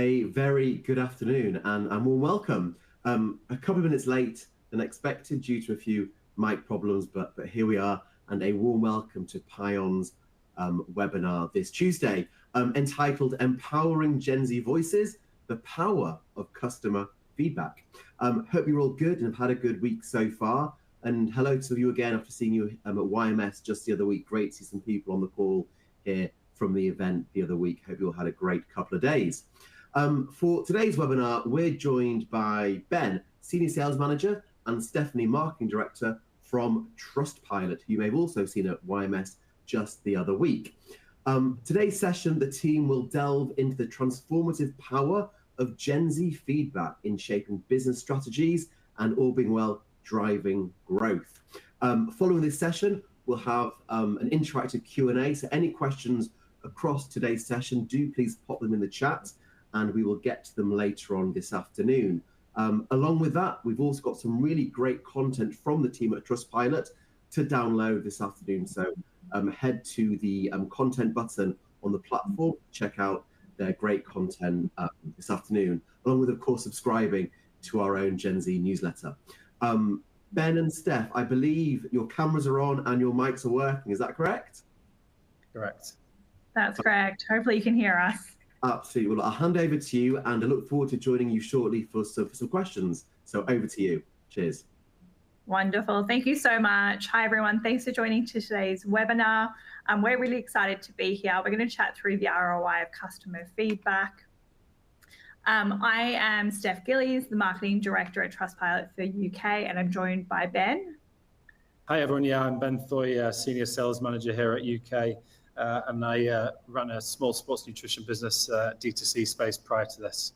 A very good afternoon and warm welcome. A couple of minutes late than expected due to a few mic problems, but here we are, and a warm welcome to Pion's webinar this Tuesday, entitled Empowering Gen Z Voices, the Power of Customer Feedback. Hope you're all good and have had a good week so far. And hello to you again after seeing you at YMS just the other week. Great to see some people on the call here from the event the other week. Hope you all had a great couple of days. For today's webinar, we're joined by Ben, Senior Sales Manager, and Stephanie, Marketing Director from Trustpilot, who you may have also seen at YMS just the other week. Today's session, the team will delve into the transformative power of Gen Z feedback in shaping business strategies and, all being well, driving growth. Following this session, we'll have an interactive Q&A, so any questions across today's session, do please pop them in the chat, and we will get to them later on this afternoon. Along with that, we've also got some really great content from the team at Trustpilot to download this afternoon. So head to the content button on the platform, check out their great content this afternoon, along with, of course, subscribing to our own Gen Z newsletter. Ben and Steph, I believe your cameras are on and your mics are working. Is that correct? Correct. That's correct. Hopefully you can hear us. Absolutely. Well, I'll hand over to you, and I look forward to joining you shortly for some questions. So over to you. Cheers. Wonderful. Thank you so much. Hi, everyone. Thanks for joining today's webinar. We're really excited to be here. We're going to chat through the ROI of customer feedback. I am Steph Gillies, the Marketing Director at Trustpilot for UK, and I'm joined by Ben. Hi, everyone. Yeah, I'm Ben Thoy, Senior Sales Manager here at UK. And I ran a small sports nutrition business, D2C space prior to this.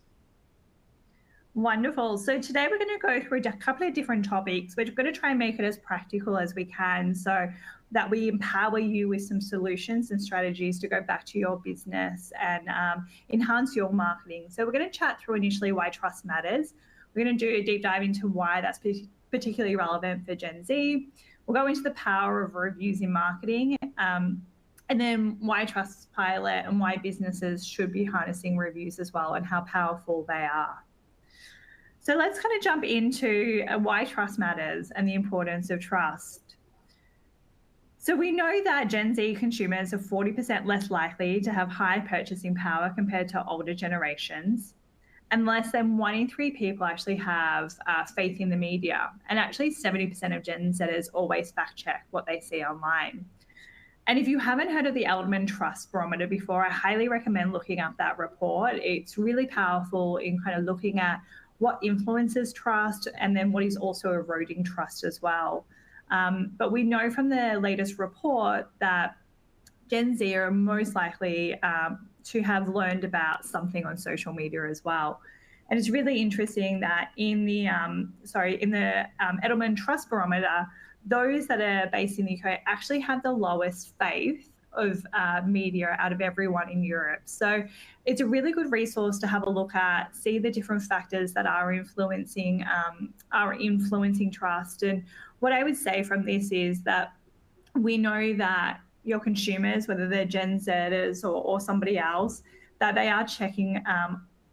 Wonderful. So today we're going to go through a couple of different topics. We're going to try and make it as practical as we can so that we empower you with some solutions and strategies to go back to your business and enhance your marketing. So we're going to chat through initially why trust matters. We're going to do a deep dive into why that's particularly relevant for Gen Z. We'll go into the power of reviews in marketing. And then why Trustpilot and why businesses should be harnessing reviews as well and how powerful they are. So let's kind of jump into why trust matters and the importance of trust. So we know that Gen Z consumers are 40% less likely to have high purchasing power compared to older generations. And less than 1 in 3 people actually have faith in the media. And actually 70% of Gen Zers always fact check what they see online. And if you haven't heard of the Edelman Trust Barometer before, I highly recommend looking up that report. It's really powerful in kind of looking at what influences trust and then what is also eroding trust as well. But we know from the latest report that Gen Z are most likely to have learned about something on social media as well. And it's really interesting that in the Edelman Trust Barometer, those that are based in the UK actually have the lowest faith of media out of everyone in Europe. So it's a really good resource to have a look at, see the different factors that are influencing trust. And what I would say from this is that we know that your consumers, whether they're Gen Zers or somebody else, that they are checking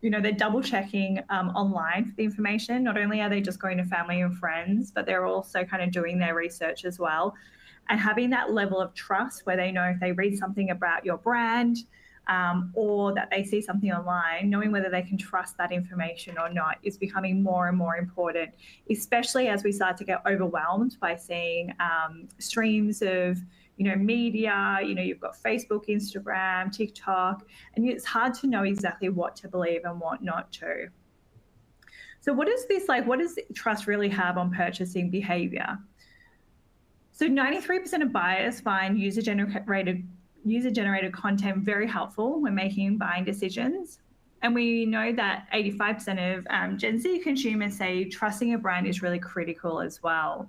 they're double checking online for the information. Not only are they just going to family and friends, but they're also kind of doing their research as well. And having that level of trust where they know if they read something about your brand or that they see something online, knowing whether they can trust that information or not is becoming more and more important, especially as we start to get overwhelmed by seeing streams of media. You've got Facebook, Instagram, TikTok, and it's hard to know exactly what to believe and what not to. So what does trust really have on purchasing behavior? So 93% of buyers find user-generated content very helpful when making buying decisions. And we know that 85% of Gen Z consumers say trusting a brand is really critical as well.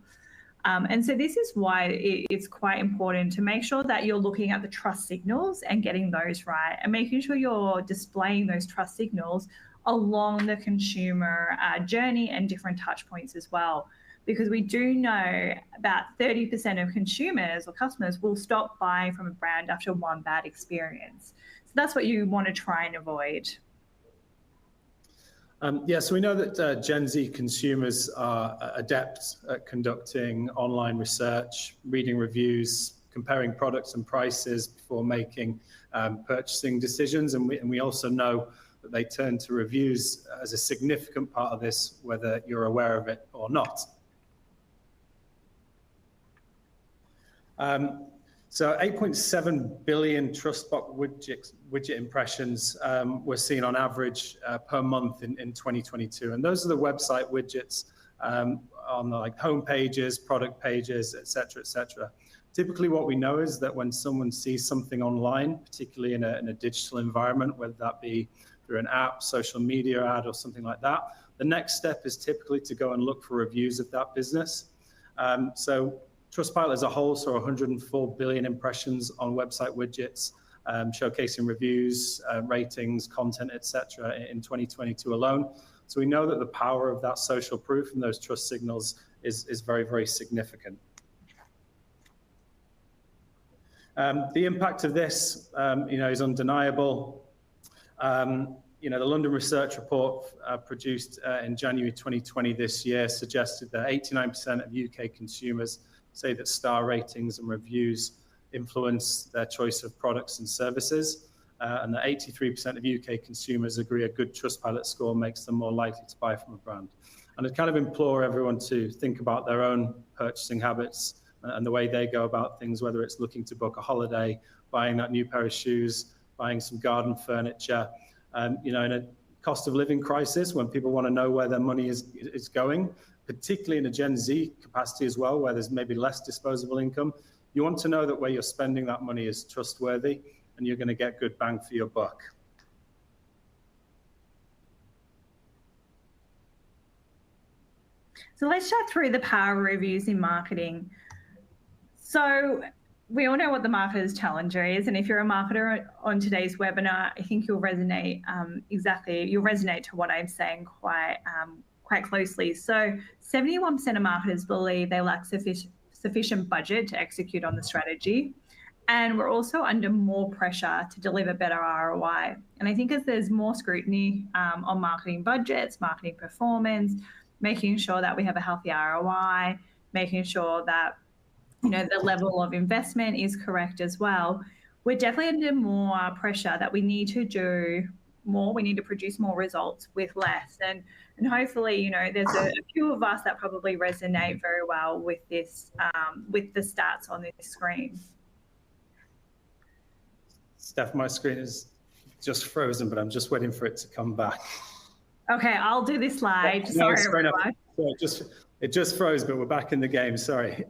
And so this is why it's quite important to make sure that you're looking at the trust signals and getting those right and making sure you're displaying those trust signals along the consumer journey and different touch points as well. Because we do know about 30% of consumers or customers will stop buying from a brand after one bad experience. So that's what you want to try and avoid. Yeah, so we know that Gen Z consumers are adept at conducting online research, reading reviews, comparing products and prices before making purchasing decisions. And we also know that they turn to reviews as a significant part of this, whether you're aware of it or not. So 8.7 billion Trustpilot widget impressions were seen on average per month in 2022. And those are the website widgets on the like home pages, product pages, et cetera, et cetera. Typically what we know is that when someone sees something online, particularly in a digital environment, whether that be through an app, social media ad, or something like that, the next step is typically to go and look for reviews of that business. So Trustpilot as a whole saw 104 billion impressions on website widgets, showcasing reviews, ratings, content, etc. in 2022 alone. So we know that the power of that social proof and those trust signals is very, very significant. The impact of this, is undeniable. The London Research Report produced in January 2020 this year suggested that 89% of UK consumers say that star ratings and reviews influence their choice of products and services, and that 83% of UK consumers agree a good Trustpilot score makes them more likely to buy from a brand. And I'd kind of implore everyone to think about their own purchasing habits and the way they go about things, whether it's looking to book a holiday, buying that new pair of shoes, buying some garden furniture. In a cost of living crisis, when people want to know where their money is going, particularly in a Gen Z capacity as well, where there's maybe less disposable income, you want to know that where you're spending that money is trustworthy and you're going to get good bang for your buck. So let's chat through the power of reviews in marketing. So we all know what the marketer's challenger is, and if you're a marketer on today's webinar, I think you'll resonate you'll resonate to what I'm saying quite closely. So 71% of marketers believe they lack sufficient budget to execute on the strategy, and we're also under more pressure to deliver better ROI. And I think as there's more scrutiny on marketing budgets, marketing performance, making sure that we have a healthy ROI, making sure that the level of investment is correct as well, we're definitely under more pressure that we need to do more, we need to produce more results with less. And hopefully, there's a few of us that probably resonate very well with this, with the stats on this screen. Steph, my screen is just frozen, but I'm just waiting for it to come back. Okay, I'll do this slide. Sorry, everyone. It just froze, but we're back in the game, sorry.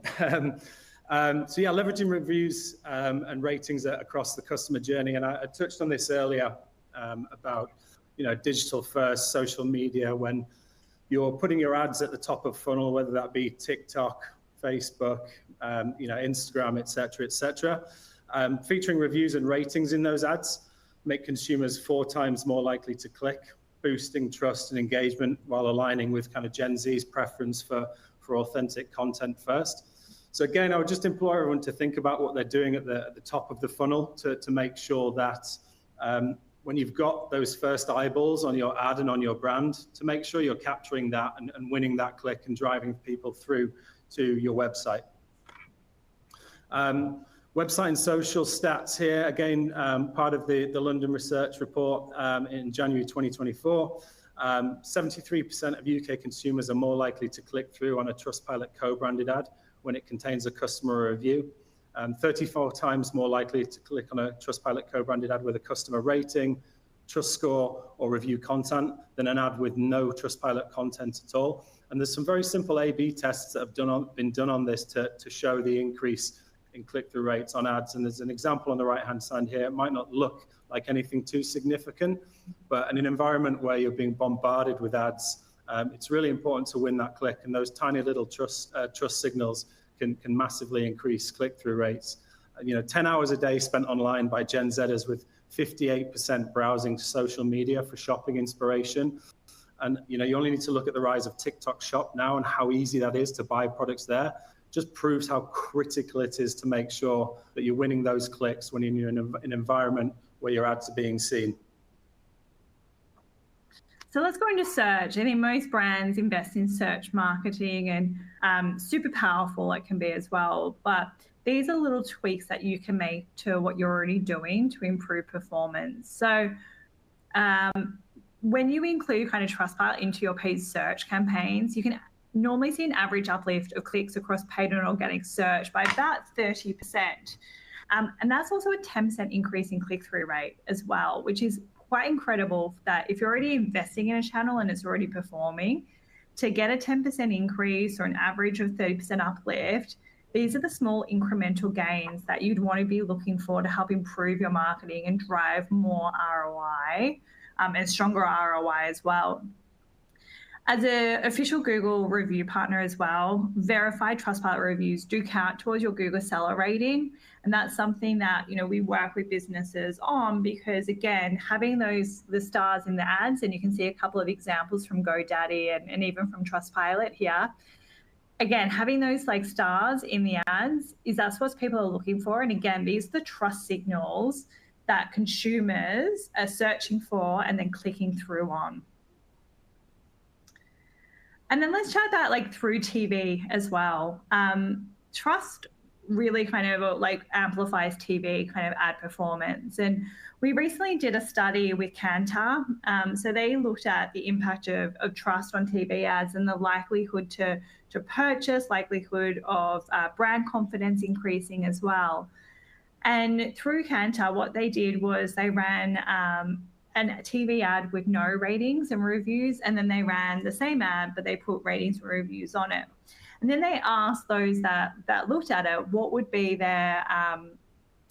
So yeah, leveraging reviews and ratings across the customer journey. And I touched on this earlier about, digital first, social media, when you're putting your ads at the top of funnel, whether that be TikTok, Facebook, Instagram, et cetera, featuring reviews and ratings in those ads make consumers 4 times more likely to click, boosting trust and engagement while aligning with kind of Gen Z's preference for authentic content first. So again, I would just implore everyone to think about what they're doing at the top of the funnel to make sure that when you've got those first eyeballs on your ad and on your brand, to make sure you're capturing that and winning that click and driving people through to your website. Website and social stats here, again, part of the London Research Report in January 2024. 73% of UK consumers are more likely to click through on a Trustpilot co-branded ad when it contains a customer review. 34 times more likely to click on a Trustpilot co-branded ad with a customer rating, trust score, or review content than an ad with no Trustpilot content at all. And there's some very simple A/B tests that have been done on this to show the increase in click-through rates on ads. And there's an example on the right-hand side here. It might not look like anything too significant, but in an environment where you're being bombarded with ads, it's really important to win that click. And those tiny little trust signals can massively increase click-through rates. 10 hours a day spent online by Gen Zers, with 58% browsing social media for shopping inspiration. And you only need to look at the rise of TikTok Shop now and how easy that is to buy products there. Just proves how critical it is to make sure that you're winning those clicks when you're in an environment where your ads are being seen. So let's go into search. I think most brands invest in search marketing, and super powerful it can be as well. But these are little tweaks that you can make to what you're already doing to improve performance. So when you include kind of Trustpilot into your paid search campaigns, you can normally see an average uplift of clicks across paid and organic search by about 30%. And that's also a 10% increase in click-through rate as well, which is quite incredible that if you're already investing in a channel and it's already performing, to get a 10% increase or an average of 30% uplift, these are the small incremental gains that you'd want to be looking for to help improve your marketing and drive more ROI and stronger ROI as well. As an official Google review partner as well, verified Trustpilot reviews do count towards your Google seller rating. And that's something that, we work with businesses on, because again, having the stars in the ads, and you can see a couple of examples from GoDaddy and even from Trustpilot here. Again, having those stars in the ads that's what people are looking for. And again, these are the trust signals that consumers are searching for and then clicking through on. And then let's chat that through TV as well. Trust really kind of amplifies TV kind of ad performance. And we recently did a study with Kantar. So they looked at the impact of trust on TV ads and the likelihood to purchase, likelihood of brand confidence increasing as well. And through Kantar, what they did was they ran a TV ad with no ratings and reviews, and then they ran the same ad, but they put ratings and reviews on it. And then they asked those that looked at it what would be their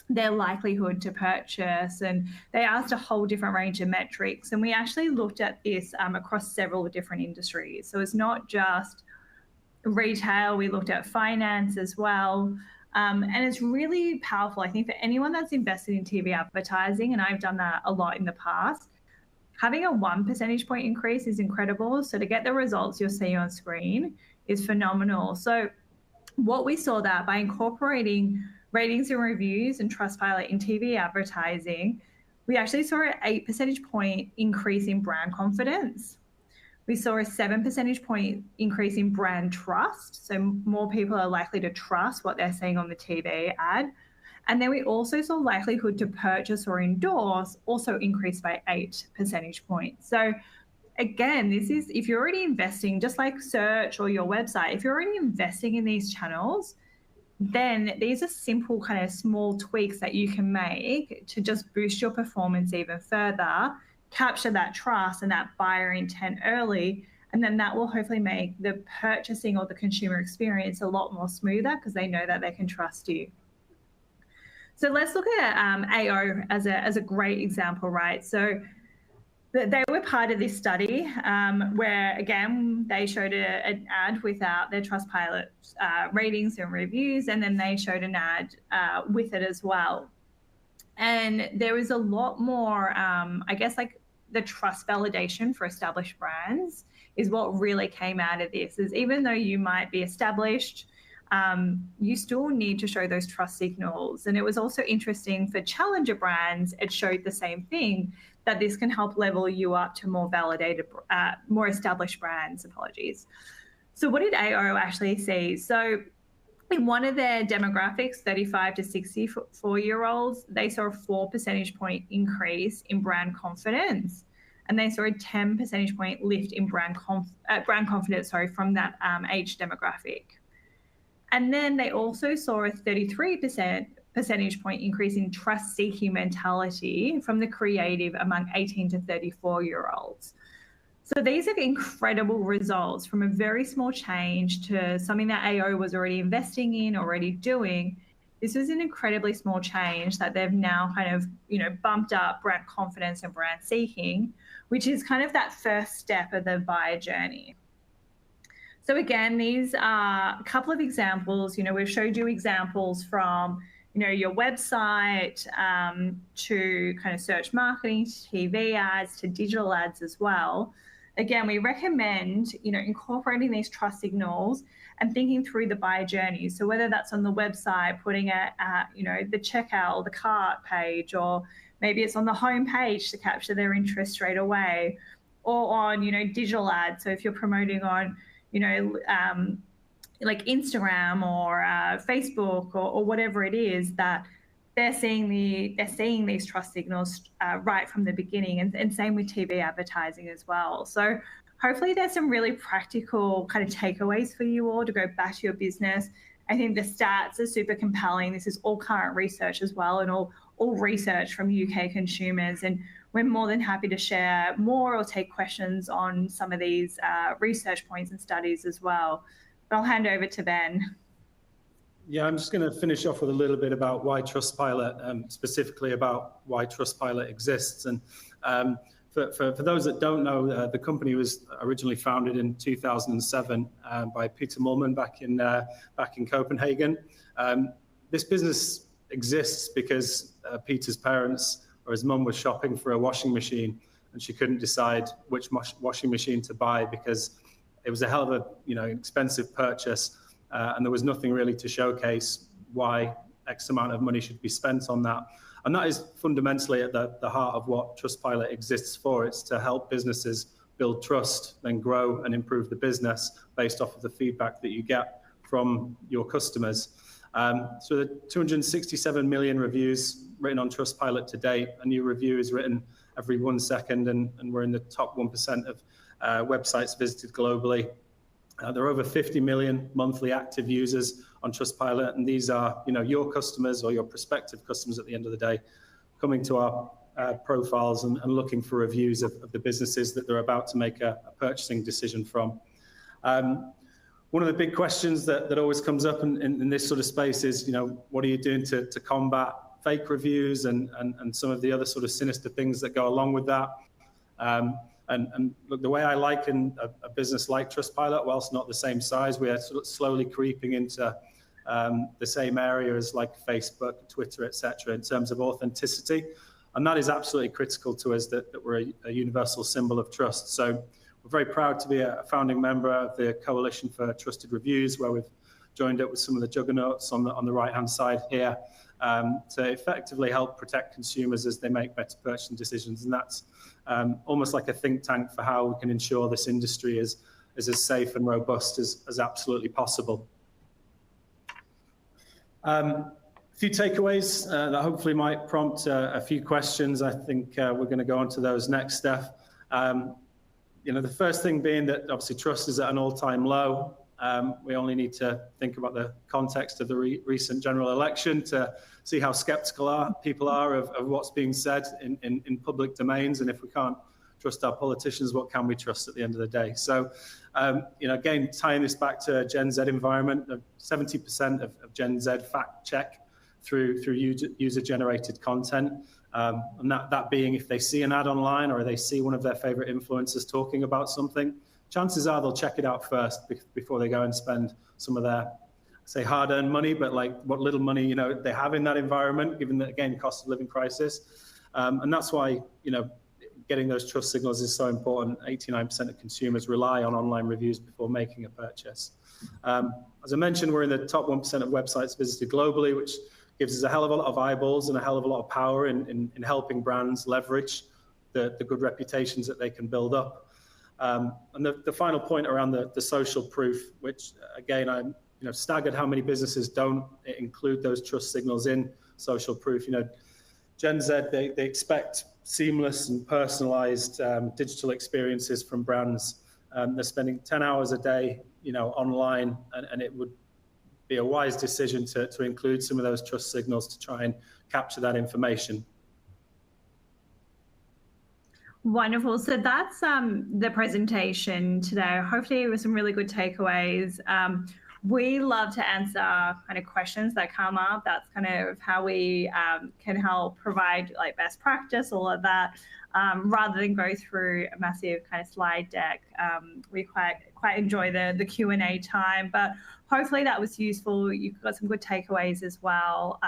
likelihood to purchase, and they asked a whole different range of metrics. And we actually looked at this across several different industries. So it's not just retail, we looked at finance as well. And it's really powerful, I think, for anyone that's invested in TV advertising, and I've done that a lot in the past. Having a 1 percentage point increase is incredible. So to get the results you'll see on screen is phenomenal. So what we saw that by incorporating ratings and reviews and Trustpilot in TV advertising, we actually saw an 8 percentage point increase in brand confidence. We saw a 7 percentage point increase in brand trust. So more people are likely to trust what they're seeing on the TV ad. And then we also saw likelihood to purchase or endorse also increased by 8 percentage points. So again, this is, if you're already investing, just like search or your website, if you're already investing in these channels, then these are simple kind of small tweaks that you can make to just boost your performance even further, capture that trust and that buyer intent early, and then that will hopefully make the purchasing or the consumer experience a lot more smoother because they know that they can trust you. So let's look at AO as a great example, right? So they were part of this study where, again, they showed an ad without their Trustpilot ratings and reviews, and then they showed an ad with it as well. And there was a lot more, the trust validation for established brands is what really came out of this. Is even though you might be established, you still need to show those trust signals. And it was also interesting for challenger brands, it showed the same thing, that this can help level you up to more validated, more established brands, So what did AO actually see? So in one of their demographics, 35 to 64-year-olds, they saw a 4 percentage point increase in brand confidence. And they saw a 10 percentage point lift in brand confidence from that age demographic. And then they also saw a 33 percentage point increase in trust-seeking mentality from the creative among 18 to 34-year-olds. So these are incredible results from a very small change to something that AO was already investing in, already doing. This was an incredibly small change that they've now kind of, bumped up brand confidence and brand seeking, which is kind of that first step of the buyer journey. So again, these are a couple of examples. We've showed you examples from, your website to kind of search marketing, to TV ads, to digital ads as well. Again, we recommend, incorporating these trust signals and thinking through the buyer journey. So whether that's on the website, putting it at, the checkout or the cart page, or maybe it's on the home page to capture their interest straight away, or on, digital ads. So if you're promoting on, like Instagram or Facebook or whatever it is, that they're seeing these trust signals right from the beginning, and same with TV advertising as well. So hopefully there's some really practical kind of takeaways for you all to go back to your business. I think the stats are super compelling. This is all current research as well, and all research from UK consumers. And we're more than happy to share more or take questions on some of these research points and studies as well. But I'll hand over to Ben. Yeah, I'm just going to finish off with a little bit about why Trustpilot, specifically about why Trustpilot exists. And for those that don't know, the company was originally founded in 2007 by Peter Mullman back in Copenhagen. This business exists because Peter's parents or his mum was shopping for a washing machine, and she couldn't decide which washing machine to buy because it was a hell of a expensive purchase. And there was nothing really to showcase why X amount of money should be spent on that. And that is fundamentally at the heart of what Trustpilot exists for. It's to help businesses build trust, then grow and improve the business based off of the feedback that you get from your customers. So the 267 million reviews written on Trustpilot to date. A new review is written every 1 second, and we're in the top 1% of websites visited globally. There are over 50 million monthly active users on Trustpilot, and these are, your customers or your prospective customers at the end of the day, coming to our profiles and looking for reviews of the businesses that they're about to make a purchasing decision from. One of the big questions that always comes up in this sort of space is, what are you doing to combat fake reviews and some of the other sort of sinister things that go along with that? And look, the way I liken a business like Trustpilot, whilst not the same size, we are sort of slowly creeping into the same areas like Facebook, Twitter, etc., in terms of authenticity. And that is absolutely critical to us, that we're a universal symbol of trust. So we're very proud to be a founding member of the Coalition for Trusted Reviews, where we've joined up with some of the juggernauts on the right-hand side here to effectively help protect consumers as they make better purchasing decisions. And that's almost like a think tank for how we can ensure this industry is as safe and robust as absolutely possible. A few takeaways that hopefully might prompt a few questions. I think we're going to go on to those next, Steph. The first thing being that obviously trust is at an all-time low. We only need to think about the context of the recent general election to see how skeptical people are of what's being said in public domains. And if we can't trust our politicians, what can we trust at the end of the day? So, again, tying this back to a Gen Z environment, 70% of Gen Z fact check through user-generated content. And that being if they see an ad online or they see one of their favorite influencers talking about something, chances are they'll check it out first before they go and spend some of their, say, hard-earned money, but like what little money, they have in that environment, given that, again, cost of living crisis. And that's why, getting those trust signals is so important. 89% of consumers rely on online reviews before making a purchase. As I mentioned, we're in the top 1% of websites visited globally, which gives us a hell of a lot of eyeballs and a hell of a lot of power in helping brands leverage the good reputations that they can build up. And the final point around the social proof, which again, I'm staggered how many businesses don't include those trust signals in social proof. Gen Z, they expect seamless and personalized digital experiences from brands. They're spending 10 hours a day, online, and it would be a wise decision to include some of those trust signals to try and capture that information. Wonderful. So that's the presentation today. Hopefully it was some really good takeaways. We love to answer kind of questions that come up. That's kind of how we can help provide like best practice, all of that, rather than go through a massive kind of slide deck. We quite enjoy the Q&A time, but hopefully that was useful. You've got some good takeaways as well.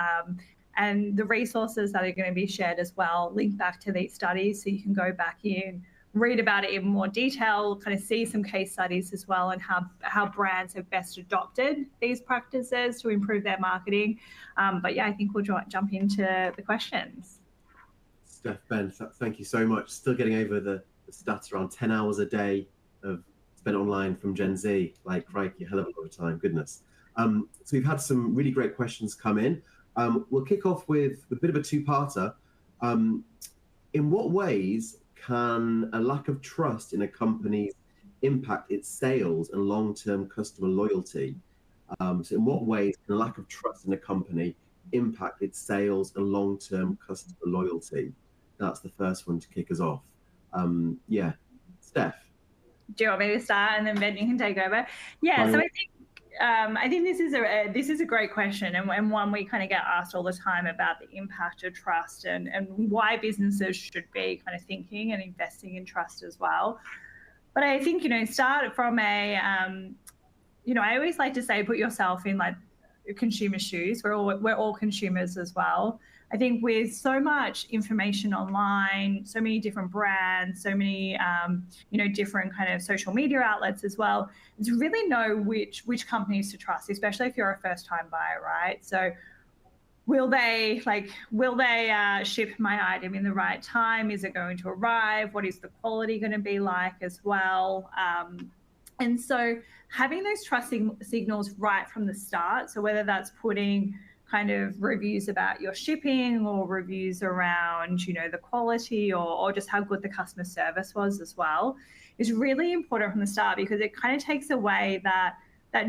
And the resources that are going to be shared as well link back to these studies, so you can go back in, read about it in more detail, kind of see some case studies as well, and how brands have best adopted these practices to improve their marketing. But yeah, I think we'll jump into the questions. Steph, Ben, thank you so much. Still getting over the the stats around 10 hours a day of spent online from Gen Z. Like, crikey, a hell of a lot of time, goodness. So we've had some really great questions come in. We'll kick off with a bit of a two-parter. In what ways can a lack of trust in a company impact its sales and long-term customer loyalty? So in what ways can a lack of trust in a company impact its sales and long-term customer loyalty? That's the first one to kick us off. Yeah, Steph. Do you want me to start and then Ben, you can take over? Yeah, so I think this is a great question, and one we kind of get asked all the time about the impact of trust and why businesses should be kind of thinking and investing in trust as well. But I think, start from a, I always like to say, put yourself in like consumer shoes. We're all consumers as well. I think with so much information online, so many different brands, so many, different kind of social media outlets as well, it's really know which companies to trust, especially if you're a first-time buyer, right? So will they ship my item in the right time? Is it going to arrive? What is the quality going to be like as well? And so having those trust signals right from the start, so whether that's putting kind of reviews about your shipping or reviews around, the quality or just how good the customer service was as well, is really important from the start, because it kind of takes away that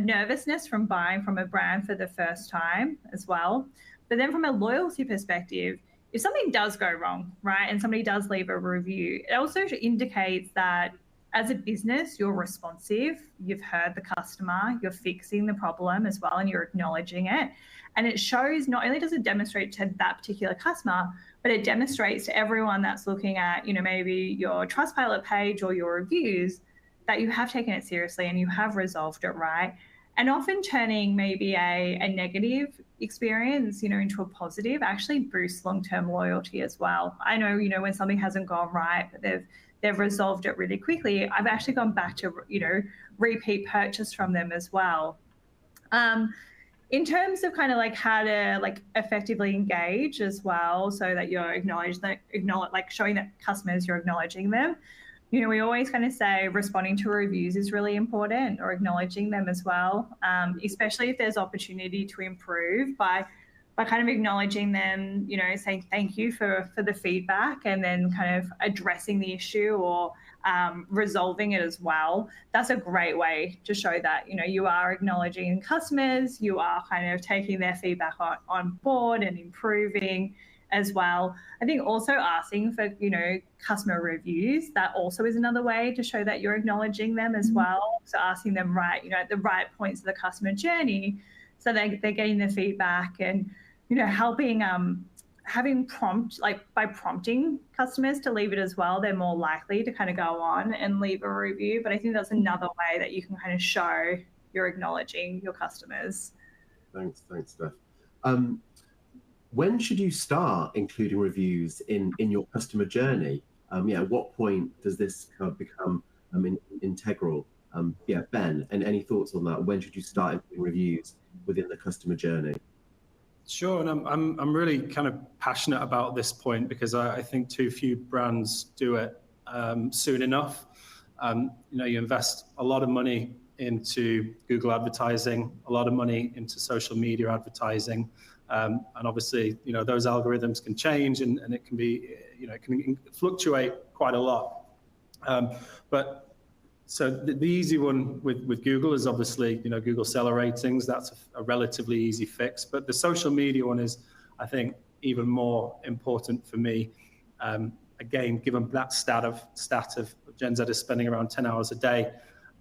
nervousness from buying from a brand for the first time as well. But then from a loyalty perspective, if something does go wrong, right, and somebody does leave a review, it also indicates that as a business, you're responsive, you've heard the customer, you're fixing the problem as well, and you're acknowledging it. And it shows, not only does it demonstrate to that particular customer, but it demonstrates to everyone that's looking at, maybe your Trustpilot page or your reviews, that you have taken it seriously and you have resolved it, right? And often turning maybe a negative experience, into a positive actually boosts long-term loyalty as well. I know, when something hasn't gone right, but they've resolved it really quickly, I've actually gone back to, repeat purchase from them as well. In terms of kind of like how to like effectively engage as well, so that you're showing that customers you're acknowledging them. We always kind of say responding to reviews is really important, or acknowledging them as well, especially if there's opportunity to improve by kind of acknowledging them, saying thank you for the feedback, and then kind of addressing the issue or resolving it as well. That's a great way to show that, you are acknowledging customers, you are kind of taking their feedback on board and improving as well. I think also asking for, customer reviews, that also is another way to show that you're acknowledging them as well. So asking them at the right points of the customer journey, so they're getting the feedback, and, helping by prompting customers to leave it as well, they're more likely to kind of go on and leave a review. But I think that's another way that you can kind of show you're acknowledging your customers. Thanks, Steph. When should you start including reviews in your customer journey? At what point does this kind of become integral? Ben, and any thoughts on that? When should you start including reviews within the customer journey? Sure, and I'm really kind of passionate about this point, because I think too few brands do it soon enough. You invest a lot of money into Google advertising, a lot of money into social media advertising, and obviously, those algorithms can change, and it can be, it can fluctuate quite a lot. But so the easy one with Google is obviously, Google seller ratings. That's a relatively easy fix. But the social media one is, I think, even more important for me. Again, given that stat of Gen Z is spending around 10 hours a day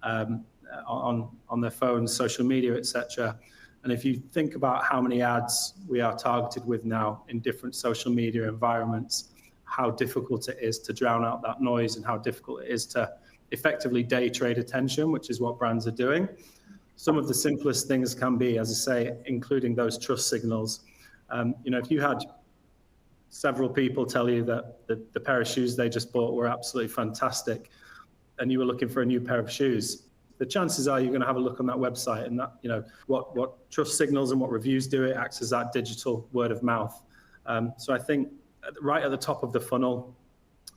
on their phones, social media, etc. And if you think about how many ads we are targeted with now in different social media environments, how difficult it is to drown out that noise, and how difficult it is to effectively day trade attention, which is what brands are doing. Some of the simplest things can be, as I say, including those trust signals. If you had several people tell you that the pair of shoes they just bought were absolutely fantastic, and you were looking for a new pair of shoes, the chances are you're going to have a look on that website, and that, what trust signals and what reviews do, it acts as that digital word of mouth. So I think right at the top of the funnel,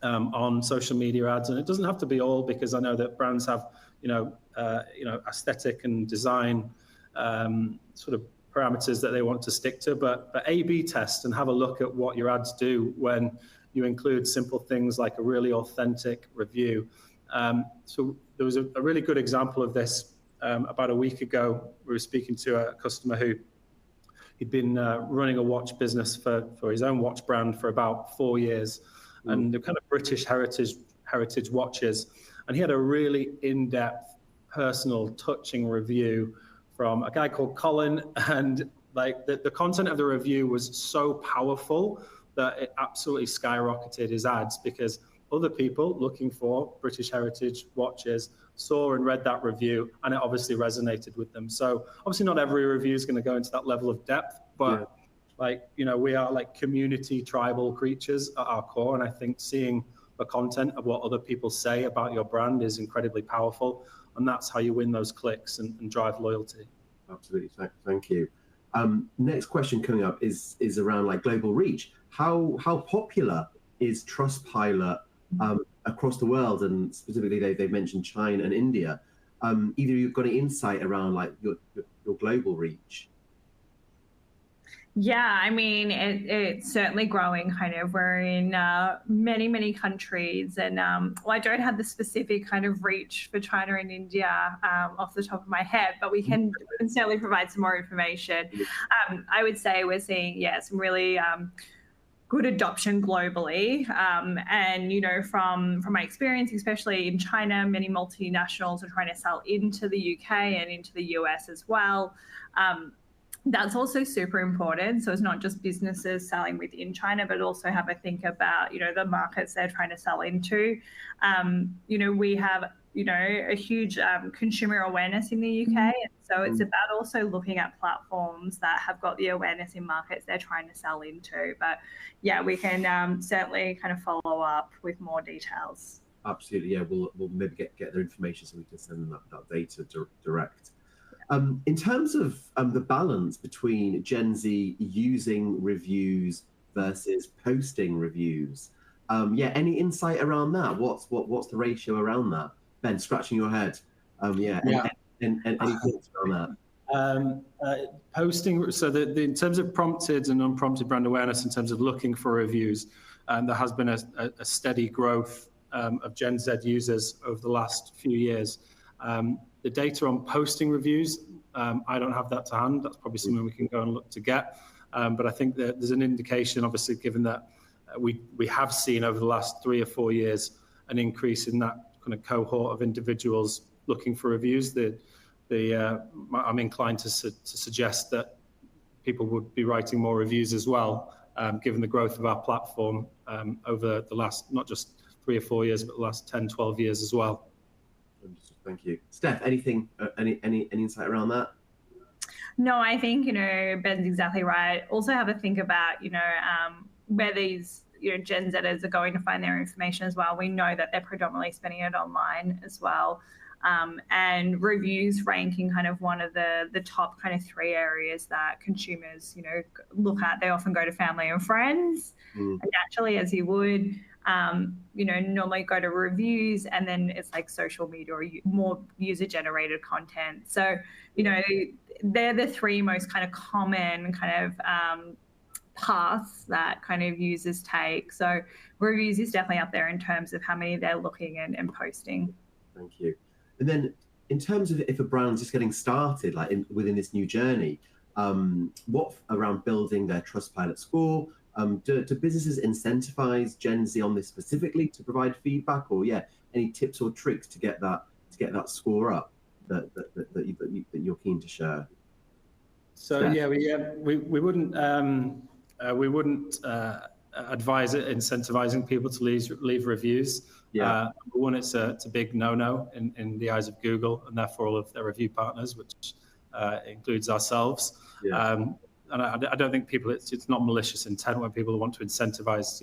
on social media ads, and it doesn't have to be all, because I know that brands have aesthetic and design sort of parameters that they want to stick to, but A/B test and have a look at what your ads do when you include simple things like a really authentic review. So there was a really good example of this about a week ago. We were speaking to a customer who he'd been running a watch business for his own watch brand for about 4 years, and the kind of British heritage watches. And he had a really in-depth, personal, touching review from a guy called Colin, and like the content of the review was so powerful that it absolutely skyrocketed his ads, because other people looking for British heritage watches saw and read that review, and it obviously resonated with them. So obviously not every review is going to go into that level of depth, but we are like community tribal creatures at our core. And I think seeing the content of what other people say about your brand is incredibly powerful. And that's how you win those clicks and drive loyalty. Absolutely. Thank you. Next question coming up is around like global reach. How popular is Trustpilot across the world, and specifically they've mentioned China and India? Either you've got any insight around like your global reach? Yeah, I mean, it's certainly growing. Kind of, we're in many countries, and well, I don't have the specific kind of reach for China and India off the top of my head, but we can certainly provide some more information. I would say we're seeing some really good adoption globally, and from my experience, especially in China, many multinationals are trying to sell into the UK and into the US as well. That's also super important. So it's not just businesses selling within China, but also have a think about, the markets they're trying to sell into. We have, a huge consumer awareness in the UK. And so it's about also looking at platforms that have got the awareness in markets they're trying to sell into. But yeah, we can certainly kind of follow up with more details. Absolutely. Yeah, we'll maybe get their information so we can send them that data direct. In terms of the balance between Gen Z using reviews versus posting reviews, any insight around that? What's the ratio around that? Ben, scratching your head. And any thoughts around that? Posting. So in terms of prompted and unprompted brand awareness, in terms of looking for reviews, there has been a steady growth of Gen Z users over the last few years. The data on posting reviews, I don't have that to hand. That's probably something we can go and look to get. But I think that there's an indication, obviously, given that we have seen over the last 3 or 4 years an increase in that kind of cohort of individuals looking for reviews. I'm inclined to suggest that people would be writing more reviews as well, given the growth of our platform over the last, not just 3 or 4 years, but the last 10, 12 years as well. Thank you. Steph, any insight around that? No, I think, Ben's exactly right. Also have a think about, where these, Gen Zers are going to find their information as well. We know that they're predominantly spending it online as well. And reviews ranking kind of one of the top kind of 3 areas that consumers, look at. They often go to family and friends, and naturally, as you would. Normally go to reviews, and then it's like social media or more user-generated content. So, they're the 3 most kind of common kind of paths that kind of users take. So reviews is definitely up there in terms of how many they're looking and posting. Thank you. And then in terms of if a brand's just getting started, like within this new journey, what around building their Trustpilot score? Do businesses incentivize Gen Z on this specifically to provide feedback, or any tips or tricks to get that score up that you're keen to share? So we wouldn't advise incentivizing people to leave reviews. One, it's a big no-no in the eyes of Google, and therefore all of their review partners, which includes ourselves. And I don't think it's not malicious intent when people want to incentivize,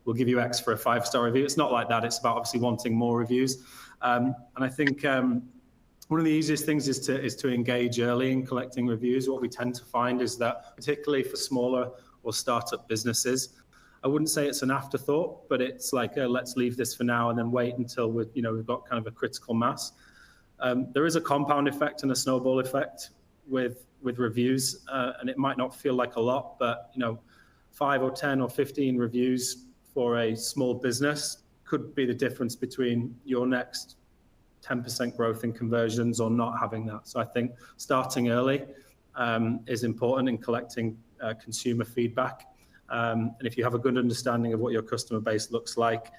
we'll give you X for a 5-star review. It's not like that. It's about obviously wanting more reviews. And I think one of the easiest things is to engage early in collecting reviews. What we tend to find is that, particularly for smaller or startup businesses, I wouldn't say it's an afterthought, but it's like let's leave this for now and then wait until we've got kind of a critical mass. There is a compound effect and a snowball effect with reviews, and it might not feel like a lot, but 5 or 10 or 15 reviews for a small business could be the difference between your next 10% growth in conversions or not having that. So I think starting early is important in collecting consumer feedback. And if you have a good understanding of what your customer base looks like,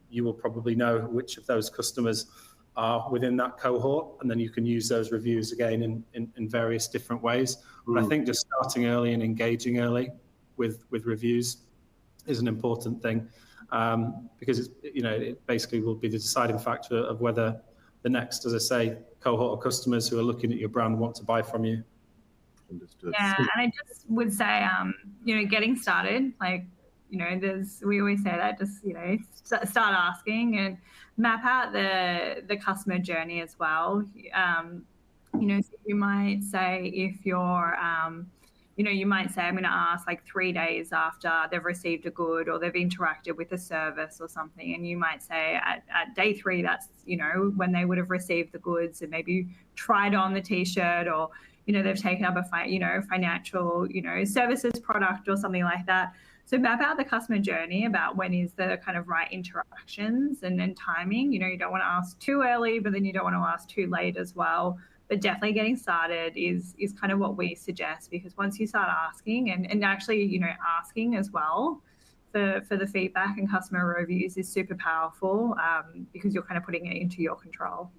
you will probably know which of those customers are within that cohort, and then you can use those reviews again in various different ways. But I think just starting early and engaging early with reviews is an important thing, because it basically will be the deciding factor of whether the next, as I say, cohort of customers who are looking at your brand want to buy from you. Understood. Yeah, and I just would say, getting started, we always say that, just, start asking and map out the customer journey as well. So you might say if you're, you might say, I'm going to ask 3 days after they've received a good or they've interacted with a service or something. And you might say at day 3, that's, when they would have received the goods and maybe tried on the T-shirt, or, they've taken up a financial, services product or something like that. So map out the customer journey about when is the kind of right interactions and then timing. You don't want to ask too early, but then you don't want to ask too late as well. But definitely getting started is kind of what we suggest, because once you start asking and actually, asking as well for the feedback and customer reviews is super powerful, because you're kind of putting it into your control.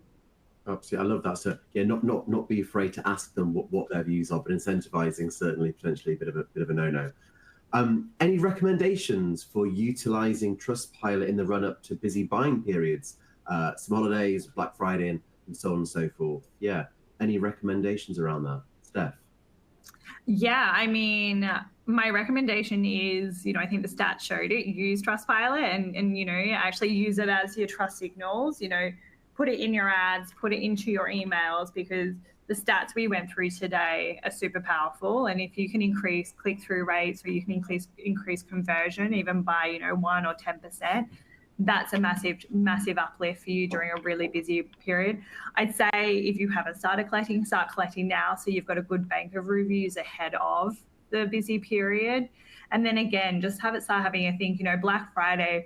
Absolutely, I love that. So yeah, not be afraid to ask them what their views are, but incentivizing certainly potentially a bit of a no-no. Any recommendations for utilizing Trustpilot in the run-up to busy buying periods, some holidays, Black Friday, and so on and so forth? Yeah, any recommendations around that, Steph? Yeah, I mean, my recommendation is, I think the stats showed it. Use Trustpilot and actually use it as your trust signals. Put it in your ads, put it into your emails, because the stats we went through today are super powerful. And if you can increase click-through rates, or you can increase conversion even by 1 or 10%, that's a massive uplift for you during a really busy period. I'd say if you haven't started collecting, start collecting now, so you've got a good bank of reviews ahead of the busy period. And then again, just start having a think. Black Friday,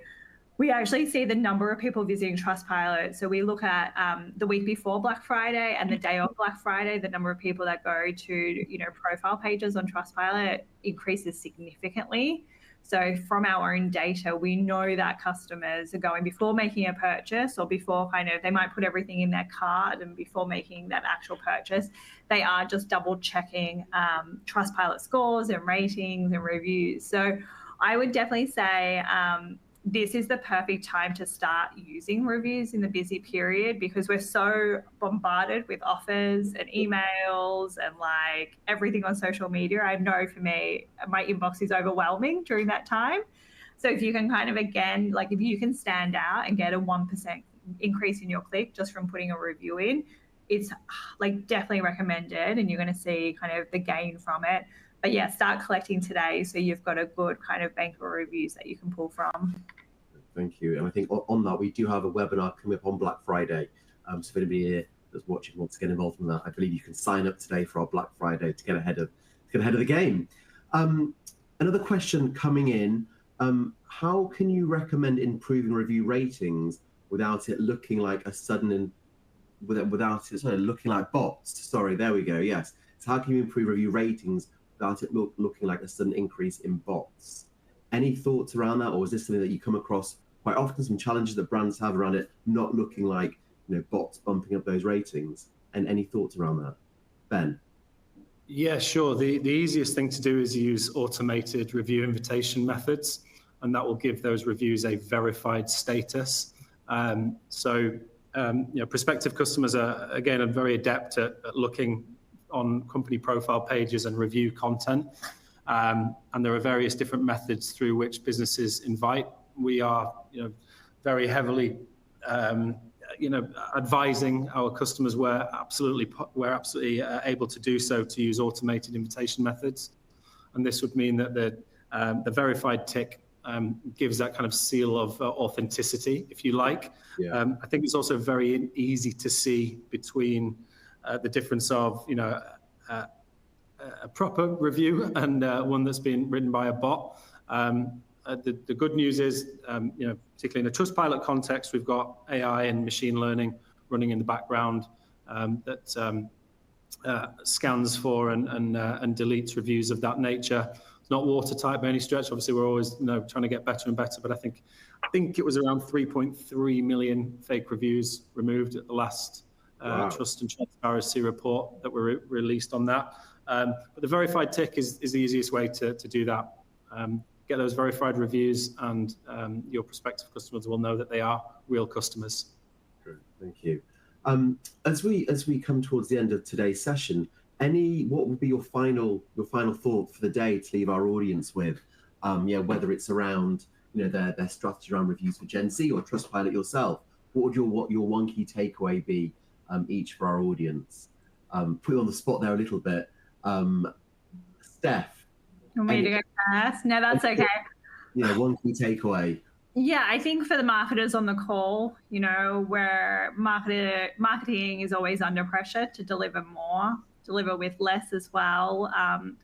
we actually see the number of people visiting Trustpilot. So we look at the week before Black Friday and the day of Black Friday, the number of people that go to, profile pages on Trustpilot increases significantly. So from our own data, we know that customers are going before making a purchase, or before they might put everything in their cart, and before making that actual purchase, they are just double checking Trustpilot scores and ratings and reviews. So I would definitely say, this is the perfect time to start using reviews in the busy period, because we're so bombarded with offers and emails and everything on social media. I know for me, my inbox is overwhelming during that time. So if you can if you can stand out and get a 1% increase in your click just from putting a review in, it's definitely recommended, and you're going to see kind of the gain from it. But yeah, start collecting today, so you've got a good kind of bank of reviews that you can pull from. Thank you. And I think on that, we do have a webinar coming up on Black Friday. So if anybody here that's watching wants to get involved in that, I believe you can sign up today for our Black Friday to get ahead of the game. Another question coming in: how can you recommend improving review ratings without it looking like looking like bots? Sorry, there we go. Yes. So how can you improve review ratings without it looking like a sudden increase in bots? Any thoughts around that, or is this something that you come across quite often, some challenges that brands have around it not looking like bots bumping up those ratings? And any thoughts around that, Ben? Yeah, sure. The easiest thing to do is use automated review invitation methods, and that will give those reviews a verified status. Prospective customers are very adept at looking on company profile pages and review content. And there are various different methods through which businesses invite. We are, very heavily, advising our customers where we're absolutely able to do so, to use automated invitation methods. And this would mean that the verified tick gives that kind of seal of authenticity, if you like. Yeah. I think it's also very easy to see between the difference of, a proper review and one that's been written by a bot. The good news is, particularly in a Trustpilot context, we've got AI and machine learning running in the background that scans for and deletes reviews of that nature. It's not watertight by any stretch. Obviously, we're always trying to get better and better, but I think it was around 3.3 million fake reviews removed at the last Trust and Transparency report that were released on that. But the verified tick is the easiest way to do that. Get those verified reviews, and your prospective customers will know that they are real customers. Great, thank you. As we come towards the end of today's session, what would be your final thought for the day to leave our audience with? Whether it's around their strategy around reviews for Gen Z or Trustpilot yourself, what would your one key takeaway be each for our audience? Put you on the spot there a little bit. Steph. You want me to go first? No, that's okay. One key takeaway. Yeah, I think for the marketers on the call, where marketing is always under pressure to deliver more, deliver with less as well,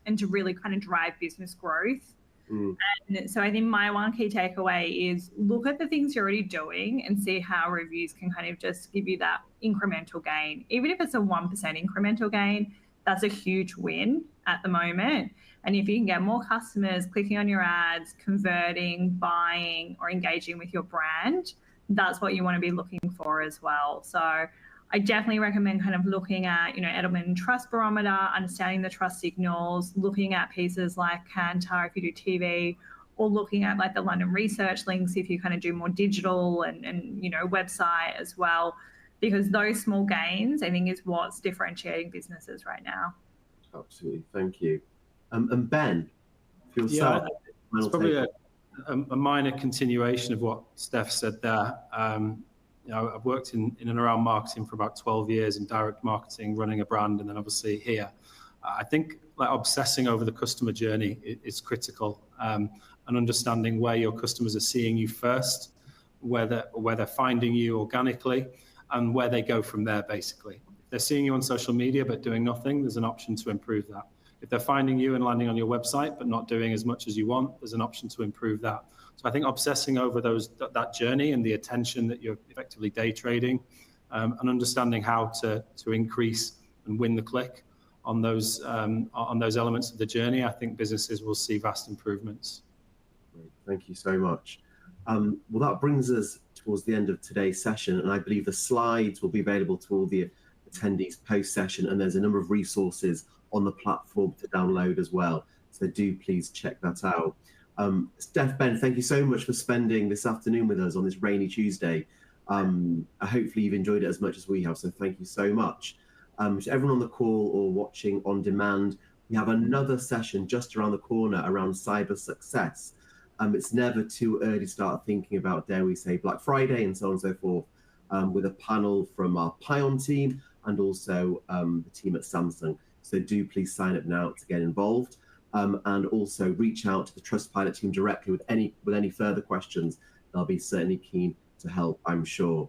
and to really kind of drive business growth. And so I think my one key takeaway is look at the things you're already doing and see how reviews can kind of just give you that incremental gain. Even if it's a 1% incremental gain, that's a huge win at the moment. And if you can get more customers clicking on your ads, converting, buying, or engaging with your brand, that's what you want to be looking for as well. So I definitely recommend kind of looking at, Edelman Trust Barometer, understanding the trust signals, looking at pieces like Kantar if you do TV, or looking at like the London research links if you kind of do more digital and website as well, because those small gains, I think, is what's differentiating businesses right now. Absolutely, thank you. And Ben, for yourself, it's probably a minor continuation of what Steph said there. I've worked in and around marketing for about 12 years in direct marketing, running a brand, and then obviously here. I think obsessing over the customer journey is critical, and understanding where your customers are seeing you first, where they're finding you organically, and where they go from there, basically. If they're seeing you on social media but doing nothing, there's an option to improve that. If they're finding you and landing on your website but not doing as much as you want, there's an option to improve that. So I think obsessing over that journey and the attention that you're effectively day trading, and understanding how to increase and win the click on those elements of the journey, I think businesses will see vast improvements. Great. Thank you so much. Well, that brings us towards the end of today's session, and I believe the slides will be available to all the attendees post-session, and there's a number of resources on the platform to download as well. So do please check that out. Steph, Ben, thank you so much for spending this afternoon with us on this rainy Tuesday. Hopefully you've enjoyed it as much as we have, so thank you so much. To everyone on the call or watching on demand, we have another session just around the corner around cyber success. It's never too early to start thinking about, dare we say, Black Friday and so on and so forth, with a panel from our Pion team and also the team at Samsung. So do please sign up now to get involved, and also reach out to the Trustpilot team directly with any further questions. They'll be certainly keen to help, I'm sure.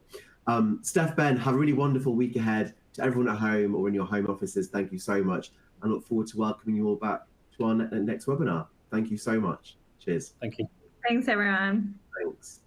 Steph, Ben, have a really wonderful week ahead. To everyone at home or in your home offices, thank you so much. I look forward to welcoming you all back to our next webinar. Thank you so much. Cheers. Thank you. Thanks, everyone. Thanks.